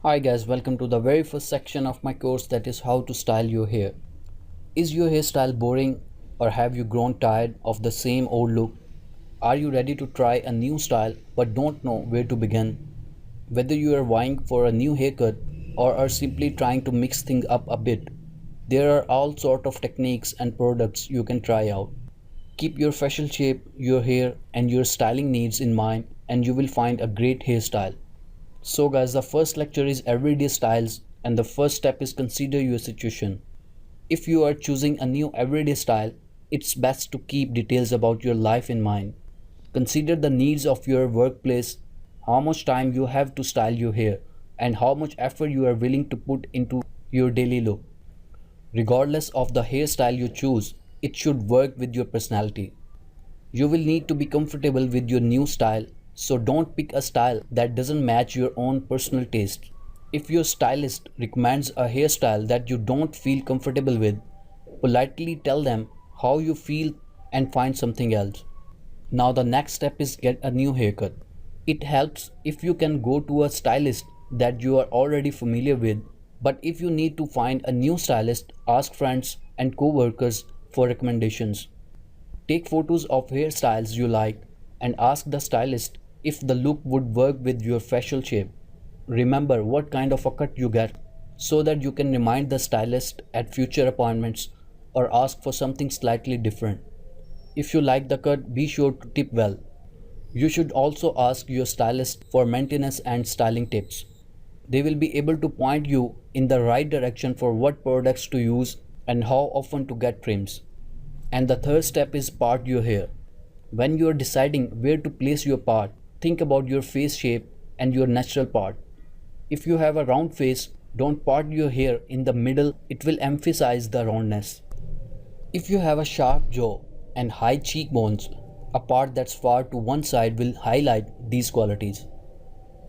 Hi guys, welcome to the very first section of my course, that is how to style your hair. Is your hairstyle boring, or have you grown tired of the same old look? Are you ready to try a new style but don't know where to begin? Whether you are vying for a new haircut or are simply trying to mix things up a bit, there are all sort of techniques and products you can try out. Keep your facial shape, your hair and your styling needs in mind and you will find a great hairstyle. So guys, the first lecture is everyday styles and the first step is consider your situation. If you are choosing a new everyday style, it's best to keep details about your life in mind. Consider the needs of your workplace, how much time you have to style your hair, and how much effort you are willing to put into your daily look. Regardless of the hairstyle you choose, it should work with your personality. You will need to be comfortable with your new style, so don't pick a style that doesn't match your own personal taste. If your stylist recommends a hairstyle that you don't feel comfortable with, politely tell them how you feel and find something else. Now the next step is get a new haircut. It helps if you can go to a stylist that you are already familiar with, but if you need to find a new stylist, ask friends and co-workers for recommendations. Take photos of hairstyles you like and ask the stylist if the look would work with your facial shape. Remember what kind of a cut you get so that you can remind the stylist at future appointments or ask for something slightly different. If you like the cut, be sure to tip well. You should also ask your stylist for maintenance and styling tips. They will be able to point you in the right direction for what products to use and how often to get trims. And the third step is part your hair. When you are deciding where to place your part, think about your face shape and your natural part. If you have a round face, don't part your hair in the middle, it will emphasize the roundness. If you have a sharp jaw and high cheekbones, a part that's far to one side will highlight these qualities.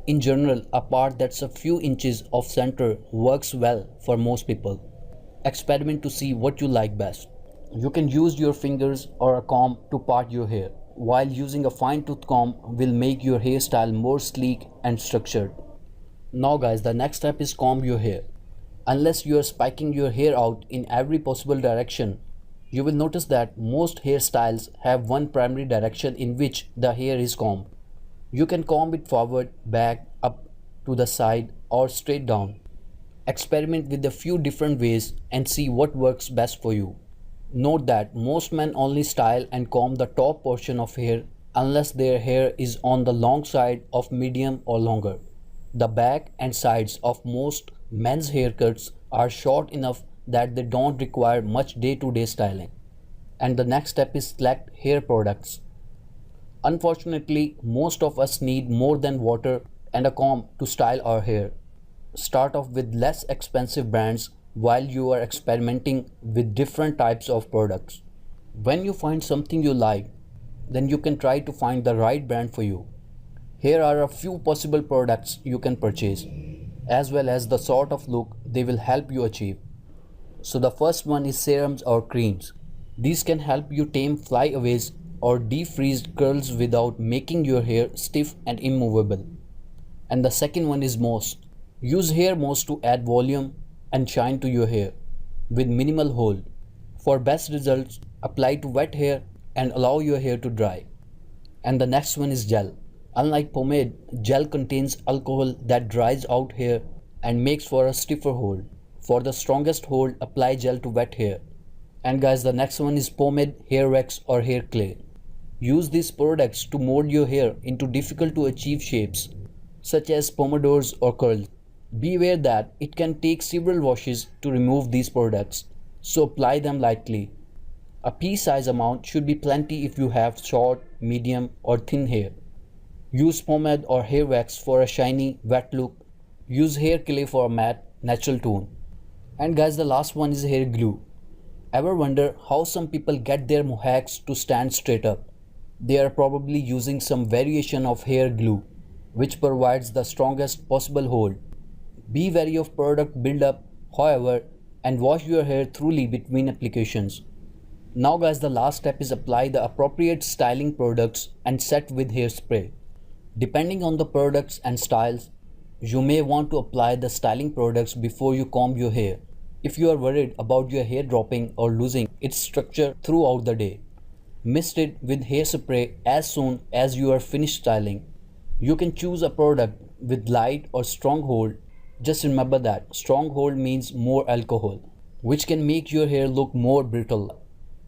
In general, a part that's a few inches off center works well for most people. Experiment to see what you like best. You can use your fingers or a comb to part your hair, while using a fine tooth comb will make your hairstyle more sleek and structured. Now guys, the next step is comb your hair. Unless you are spiking your hair out in every possible direction, you will notice that most hairstyles have one primary direction in which the hair is combed. You can comb it forward, back, up, to the side or straight down. Experiment with a few different ways and see what works best for you. Note that most men only style and comb the top portion of hair unless their hair is on the long side of medium or longer. The back and sides of most men's haircuts are short enough that they don't require much day-to-day styling. And the next step is select hair products. Unfortunately, most of us need more than water and a comb to style our hair. Start off with less expensive brands while you are experimenting with different types of products. When you find something you like, then you can try to find the right brand for you. Here are a few possible products you can purchase, as well as the sort of look they will help you achieve. So the first one is serums or creams. These can help you tame flyaways or defreeze curls without making your hair stiff and immovable. And the second one is mousse. Use hair mousse to add volume and shine to your hair with minimal hold. For best results, apply to wet hair and allow your hair to dry. And the next one is gel. Unlike pomade, gel contains alcohol that dries out hair and makes for a stiffer hold. For the strongest hold, apply gel to wet hair. And guys, the next one is pomade, hair wax or hair clay. Use these products to mold your hair into difficult to achieve shapes such as pomodors or curls. Beware that it can take several washes to remove these products, so apply them lightly. A pea-size amount should be plenty if you have short, medium or thin hair. Use pomade or hair wax for a shiny, wet look. Use hair clay for a matte, natural tone. And guys, the last one is hair glue. Ever wonder how some people get their mohawks to stand straight up? They are probably using some variation of hair glue, which provides the strongest possible hold. Be wary of product buildup, however, and wash your hair thoroughly between applications. Now guys, the last step is apply the appropriate styling products and set with hairspray. Depending on the products and styles, You may want to apply the styling products before you comb your hair if you are worried about your hair dropping or losing its structure throughout the day. Mist it with hairspray as soon as you are finished styling. You can choose a product with light or strong hold. Just remember that strong hold means more alcohol, which can make your hair look more brittle.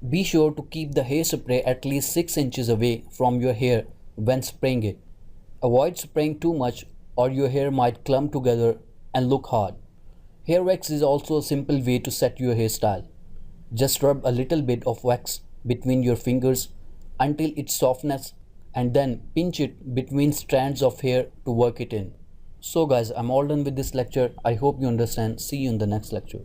Be sure to keep the hairspray at least 6 inches away from your hair when spraying it. Avoid spraying too much or your hair might clump together and look hard. Hair wax is also a simple way to set your hairstyle. Just rub a little bit of wax between your fingers until it softens and then pinch it between strands of hair to work it in. So guys, I'm all done with this lecture. I hope you understand. See you in the next lecture.